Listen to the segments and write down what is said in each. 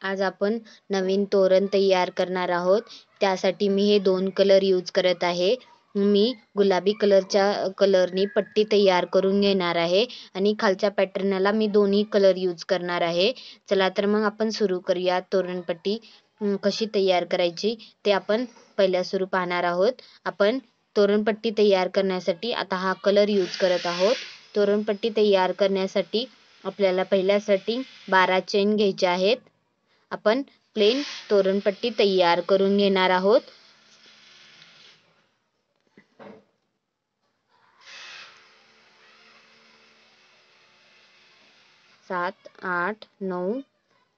आज आपण नवीन तोरण तयार करणार आहोत. त्यासाठी मी हे 2 कलर यूज करत आहे. मी गुलाबी कलरनी पट्टी तयार करून घेणार आहे आणि खालच्या पॅटर्नला मी दोन्ही कलर यूज करणार आहे. चला तर मग आपण सुरू करूया. तोरणपट्टी कशी तयार करायची ते आपण पहिल्या सुरू पाहणार आहोत. आपण तोरणपट्टी तयार करण्यासाठी आता हा कलर यूज करत आहोत. तोरणपट्टी तयार करण्यासाठी आपल्याला पहिल्यासाठी 12 चेन घ्यायचे आहेत. आपण प्लेन तोरणपट्टी तयार करून घेणार आहोत. 7 8 9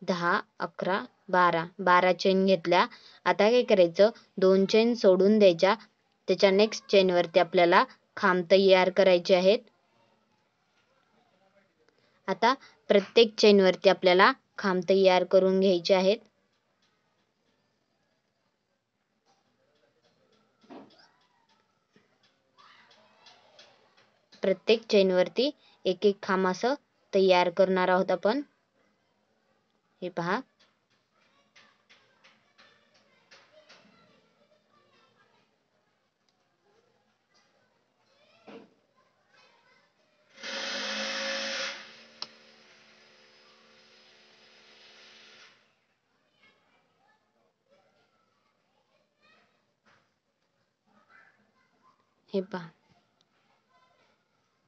10 11 12 चेन घेतल्या. आता काय करायचं, 2 चेन सोडून द्यायच्या. त्याच्या नेक्स्ट चेन वरती आपल्याला खांब तयार करायचे आहेत. आता प्रत्येक चेन वरती आपल्याला खांब तयार करून घ्यायचे आहेत. प्रत्येक चेन वरती एक एक खांब असं तयार करणार आहोत आपण. हे पहा, हे पहा,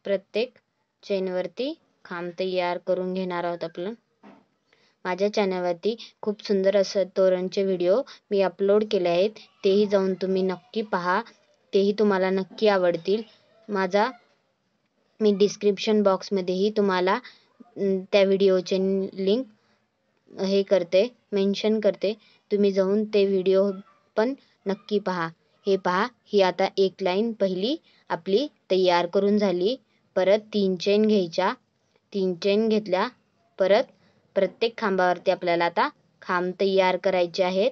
प्रत्येक चेन वरती खांब तयार करून घेणार आहोत आपण. माझ्या चॅनलवरती खूप सुंदर असं तोरणचे व्हिडिओ मी अपलोड केले आहेत. तेही जाऊन तुम्ही नक्की पहा. तेही तुम्हाला नक्की आवडतील. मी डिस्क्रिप्शन बॉक्समध्येही तुम्हाला त्या व्हिडिओचे लिंक मेन्शन करते. तुम्ही जाऊन ते व्हिडिओ पण नक्की पहा. हे पहा, ही आता एक लाईन पहिली आपली तयार करून झाली. परत 3 चेन घ्यायच्या. 3 चेन घेतल्या. परत प्रत्येक खांबावरती आपल्याला आता खांब तयार करायचे आहेत.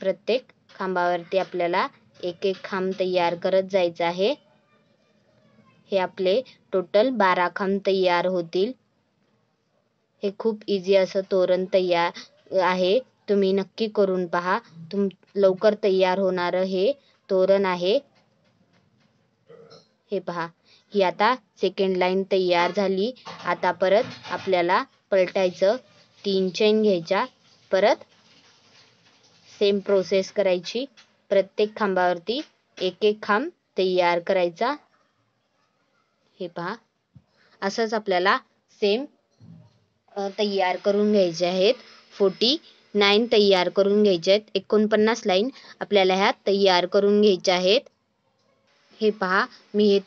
प्रत्येक खांबावरती आपल्याला एक एक खांब तयार करत जायचं आहे. हे आपले टोटल 12 खांब तयार होतील. हे खूप इझी असं तोरण तयार आहे. तुम्ही नक्की करून पहा. लवकर तयार होणारं हे तोरण आहे. हे पहा, ही आता सेकंड लाईन तयार झाली. आता परत आपल्याला पलटायचं. 3 चेन घ्यायच्या. परत सेम प्रोसेस करायची. प्रत्येक खांबावरती एक एक खांब तयार करायचा. हे पहा, असंच आपल्याला सेम तयार करून घ्यायचे आहेत. 49 तयार करून घ्यायचे आहेत. 49 लाईन आपल्याला ह्या तयार करून घ्यायच्या आहेत. हे पहा, मी हे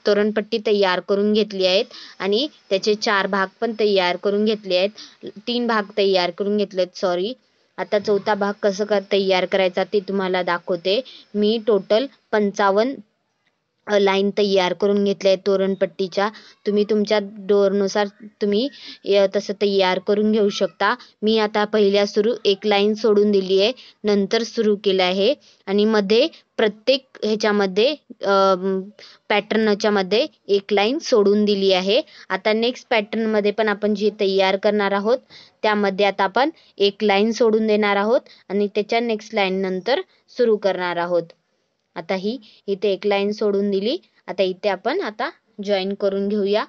तोरणपट्टी तयार करून घेतली आहेत आणि त्याचे 4 भाग पण तयार करून घेतले आहेत. 3 भाग तयार करून घेतलेत, सॉरी. आता चौथा भाग कसं तयार करायचा ते तुम्हाला दाखवते. मी टोटल 55 लाईन तयार करून घेतल्या आहेत तोरणपट्टीच्या. तुम्ही तुमच्या डोरनुसार तुम्ही तसं तयार करून घेऊ शकता. मी आता पहिल्या सुरू एक लाईन सोडून दिली आहे, नंतर सुरू केलं आहे आणि मध्ये प्रत्येक ह्याच्यामध्ये पॅटर्नच्या मध्ये एक लाईन सोडून दिली आहे. आता नेक्स्ट पॅटर्न मध्ये पण आपण जे तयार करणार आहोत त्यामध्ये आता आपण एक लाईन सोडून देणार आहोत आणि त्याच्या नेक्स्ट लाईन नंतर सुरू करणार आहोत. आता इथे एक लाईन सोडून दिली. आता इथे आपण आता जॉईन करून घेऊया.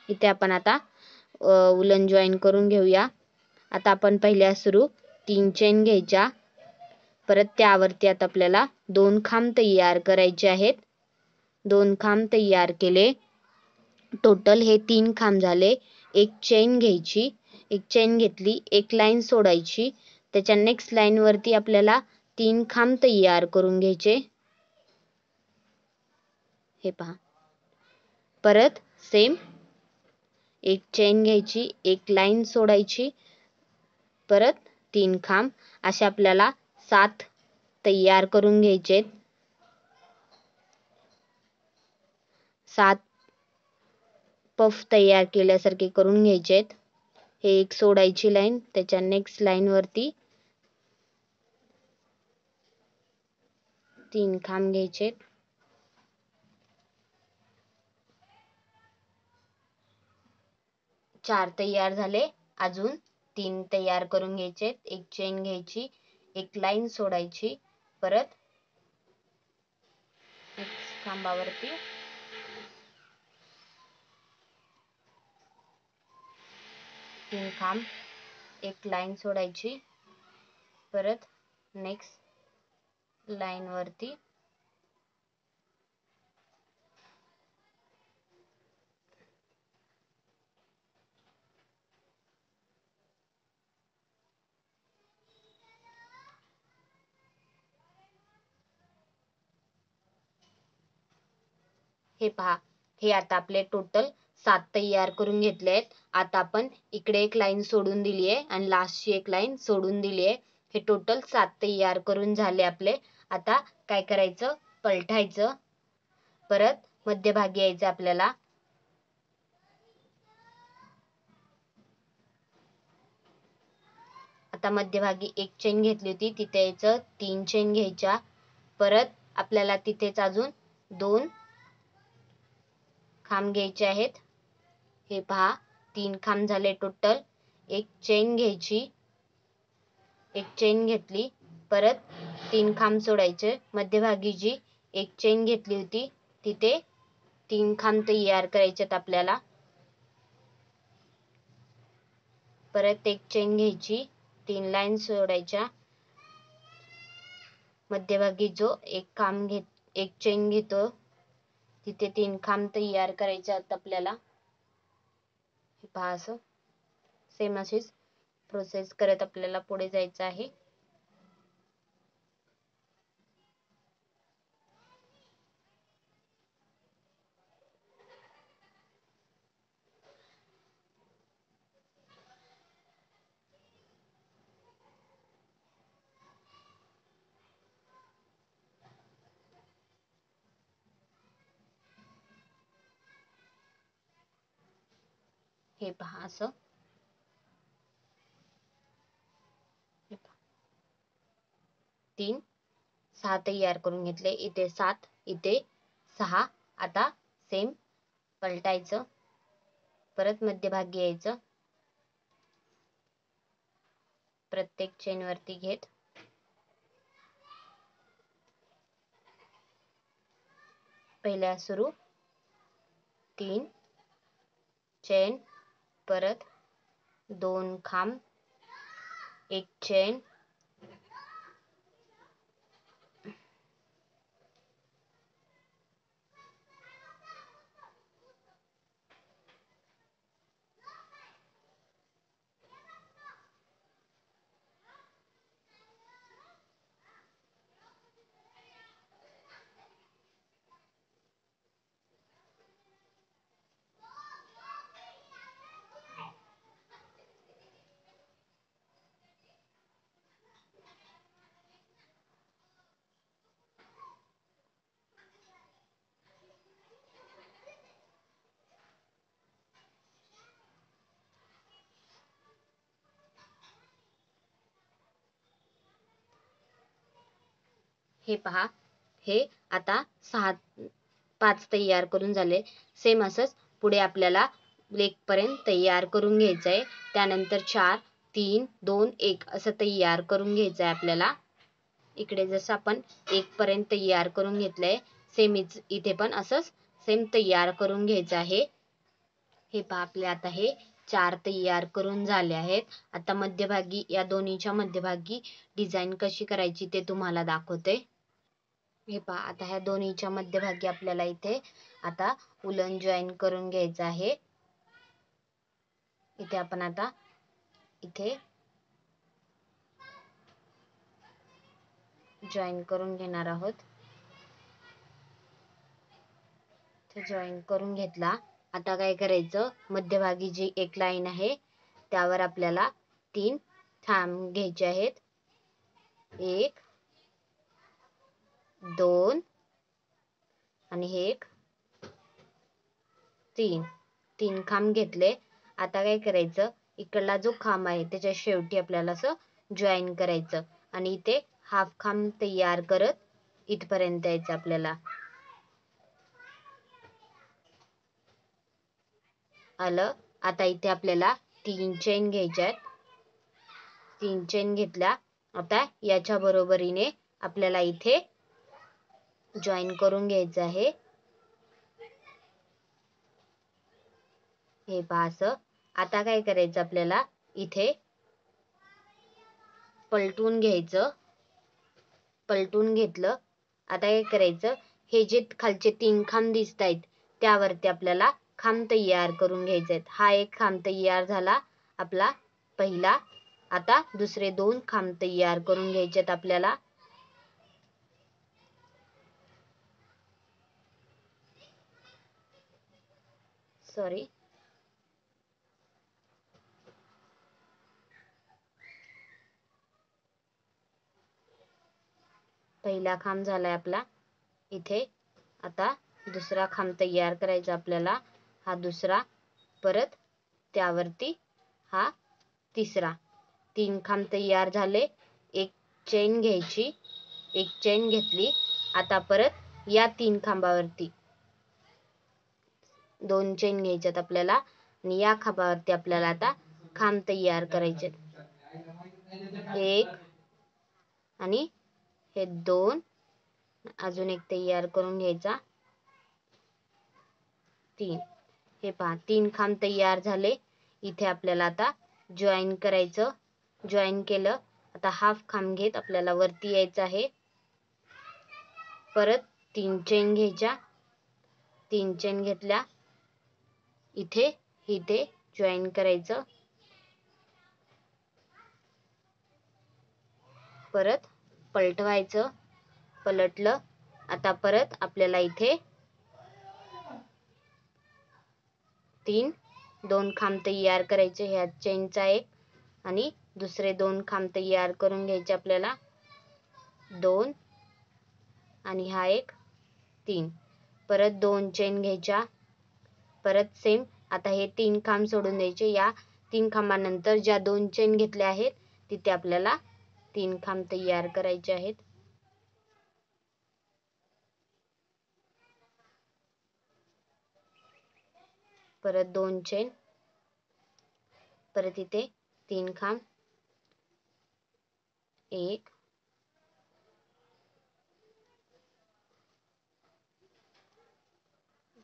इथे आपण आता उलन जॉईन करून घेऊया. आता आपण पहिल्या सुरू 3 चेन घ्यायच्या. परत त्यावरती आता आपल्याला 2 खांब तयार करायचे आहेत. 2 खांब तयार केले. टोटल हे 3 खांब झाले. एक चेन घ्यायची. एक चेन घेतली. एक लाईन सोडायची. त्याच्या नेक्स्ट लाईन वरती आपल्याला 3 खांब तयार करून घ्यायचे. हे पहा, परत सेम एक चेन घ्यायची. एक लाईन सोडायची. परत 3 खांब. असे आपल्याला 7 तयार करून घ्यायचे. 7 पफ तयार केल्यासारखे करून घ्यायचे आहेत. हे एक सोडायची लाईन, त्याच्या नेक्स्ट लाईन वरती 3 खांब घ्यायचे. 4 तयार झाले. अजून 3 तयार करून घ्यायचे. एक चेन घ्यायची, एक लाईन सोडायची, परत खांबावरती 3 खांब, एक लाईन सोडायची, परत नेक्स्ट लाईन वरती हे पहा, हे आता आपले टोटल 7 तयार करून घेतले आहेत. आता आपण इकडे एक लाईन सोडून दिली आहे आणि लास्टची एक लाईन सोडून दिली आहे. हे टोटल 7 तयार करून झाले आपले. आता काय करायचं, पलटायचं, परत मध्यभागी यायचं आपल्याला. आता मध्यभागी एक चेन घेतली होती, तिथे यायचं, 3 चेन घ्यायच्या, परत आपल्याला तिथेच अजून 2 खांब घ्यायचे आहेत. हे पहा, 3 खांब झाले टोटल. एक चेन घ्यायची, एक चेन घेतली, परत 3 खांब सोडायचे. मध्यभागी जी एक चेन घेतली होती तिथे 3 खांब तयार करायचेत आपल्याला. परत एक चेन घ्यायची, 3 लाईन सोडायच्या. मध्यभागी जो एक चेन घेतो तिथे 3 खांब तयार करायचे आहेत आपल्याला. हे पहा, असं सेम अशीच प्रोसेस करत आपल्याला पुढे जायचं आहे. हे पहा, असं 3 6 तयार करून घेतले. इथे 7, इथे 6. आता सेम पलटायचं, परत मध्यभागी यायचं, प्रत्येक चेन वरती घेत पहिल्या सुरू 3 चेन, परत 2 खांब, एक चेन, हे पहा, हे आता 5 तयार करून झाले. सेम असंच पुढे आपल्याला 1 पर्यंत तयार करून घ्यायचं आहे. त्यानंतर 4 3 2 1 असं तयार करून घ्यायचं आहे आपल्याला. इकडे जसं आपण 1 पर्यंत तयार करून घेतलंय, सेम इथे पण असंच सेम तयार करून घ्यायचं आहे. हे पहा, आपले आता हे 4 तयार करून झाले आहेत. आता मध्यभागी, या दोन्हीच्या मध्यभागी डिझाईन कशी करायची ते तुम्हाला दाखवते. हे पहा, आता ह्या दोन्हीच्या मध्यभागी आपल्याला इथे आता उलन जॉईन करून घ्यायचं आहे. इथे आपण आता इथे जॉईन करून घेणार आहोत. जॉईन करून घेतला. आता काय करायचं, मध्यभागी जी एक लाईन आहे त्यावर आपल्याला 3 खांब घ्यायचे आहेत. 1 2 आणि हे एक 3. तीन खांब घेतले. आता काय करायचं, इकडला जो खांब आहे त्याच्या शेवटी आपल्याला असं जॉईन करायचं आणि इथे हाफ खांब तयार करत इथपर्यंत यायचं आपल्याला. आलं. आता इथे आपल्याला 3 चेन घ्यायच्या आहेत. 3 चेन घेतल्या. आता याच्या बरोबरीने आपल्याला इथे जॉईन करून घ्यायचं आहे. हे पहा असं. आता काय करायचं आपल्याला, इथे पलटून घ्यायचं. पलटून घेतलं. आता काय करायचं, हे जे खालचे 3 खांब दिसत आहेत त्यावरती आपल्याला खांब तयार करून घ्यायचे. हा एक खांब तयार झाला आपला पहिला. आता दुसरे 2 खांब तयार करून घ्यायचेत आपल्याला. सॉरी, पहिला खांब झालाय आपला इथे. आता दुसरा खांब तयार करायचा आपल्याला. हा दुसरा, परत त्यावरती हा तिसरा. 3 खांब तयार झाले. एक चेन घ्यायची. एक चेन घेतली. आता परत या 3 खांबावरती 2 चेन घ्यायच्यात आपल्याला आणि या खांबावरती आपल्याला आता खांब तयार करायचे. एक आणि हे 2, अजून एक तयार करून घ्यायचा 3. हे पहा 3 खांब तयार झाले. इथे आपल्याला आता जॉईन करायचं. जॉईन केलं. आता हाफ खांब घेत आपल्याला वरती यायचं आहे. परत 3 चेन घ्यायच्या. 3 चेन घेतल्या. इथे इथे जॉईन करायचं. परत पलटवायचं. पलटलं. आता परत आपल्याला इथे 2 खांब तयार करायचे. ह्या चेनचा एक आणि दुसरे 2 खांब तयार करून घ्यायचे आपल्याला. 2 आणि हा एक 3. परत 2 चेन घ्यायच्या. परत सेम. आता हे 3 खांब सोडून द्यायचे. या 3 खांबानंतर ज्या 2 चेन घेतल्या आहेत तिथे आपल्याला 3 खांब तयार करायचे आहेत. परत 2 चेन. परत इथे 3 खांब. 1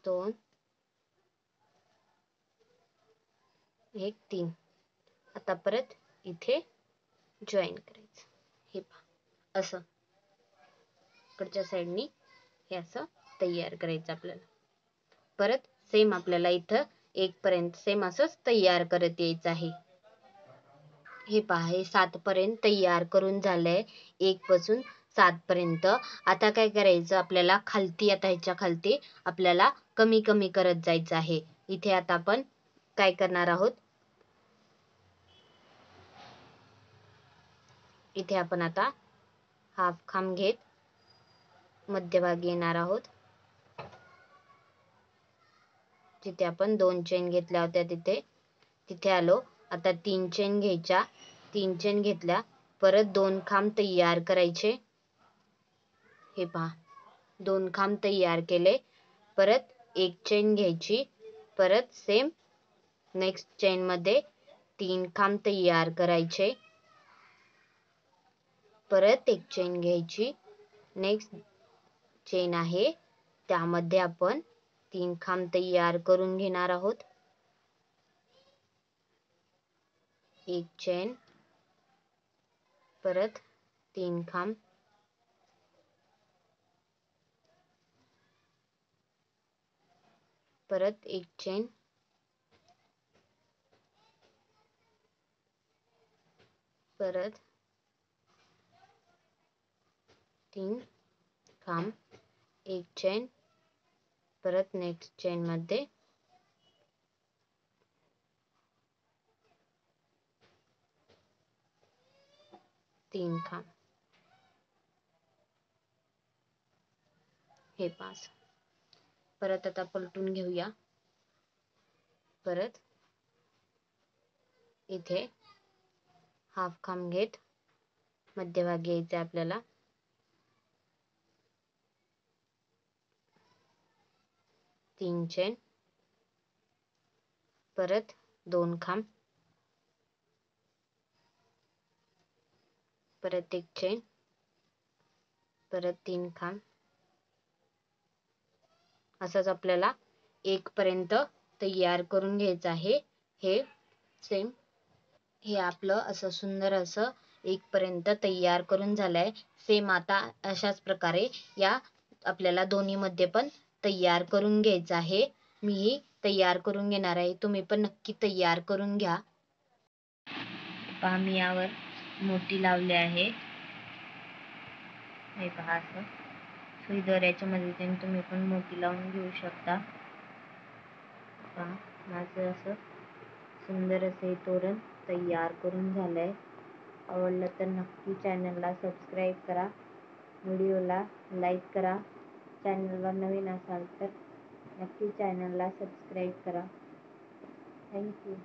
2 1 3. आता परत इथे जॉईन करायचं. हे पहा असं इकडच्या साईडनी हे असं तयार करायचं आपल्याला. परत सेम आपल्याला इथं 1 पर्यंत सेम असंच तयार करत यायचं आहे. हे पहा हे 7 पर्यंत तयार करून झालंय. 1 पासून 7 पर्यंत. आता काय करायचं आपल्याला खालती, आता ह्याच्या खालती आपल्याला कमी कमी करत जायचं आहे. इथे आता आपण काय करणार आहोत, इथे आपण आता हाफ खांब घेत मध्यभागी येणार आहोत. जिथे आपण 2 चेन घेतल्या होत्या तिथे आलो. आता 3 चेन घ्यायच्या. 3 चेन घेतल्या. परत 2 खांब तयार करायचे. हे पहा 2 खांब तयार केले. परत 1 चेन घ्यायची. परत सेम नेक्स्ट चेन मध्ये 3 खांब तयार करायचे. परत 1 चेन घ्यायची. नेक्स्ट चेन आहे त्यामध्ये आपण 3 खांब तयार करून घेणार आहोत. 1 चेन. परत 3 खांब. परत 1 चेन. परत 3 खांब. 1 चेन. परत नेक्स्ट चेन मध्ये 3 खांब. हे 5. परत आता पलटून घेऊया. परत इथे हाफ खांब घेत मध्यभागी यायचे आपल्याला. 3 चेन, परत 2 खांब, परत 1 चेन, परत 3 खांब. असंच आपल्याला 1 पर्यंत तयार करून घ्यायचं आहे. हे सेम हे आपलं असं सुंदर असं 1 पर्यंत तयार करून झालंय. सेम आता अशाच प्रकारे या आपल्याला दोन्ही मध्ये पण तयार करून घ्यायचं आहे. मी तयार करून घेणार आहे, तुम्ही पण नक्की तयार करून घ्या. पहा मी यावर मोती लावले आहे. हे पहा असं सुई दोऱ्याच्या मदतीने तुम्ही पण मोती लावून घेऊ शकता. पहा माझं असं सुंदर असे तोरण तयार करून झालंय. आवडलं तर नक्की चॅनलला सबस्क्राईब करा, व्हिडिओला लाईक करा. चॅनलवर नवीन असाल तर नक्की चॅनलला सबस्क्राईब करा. थँक्यू.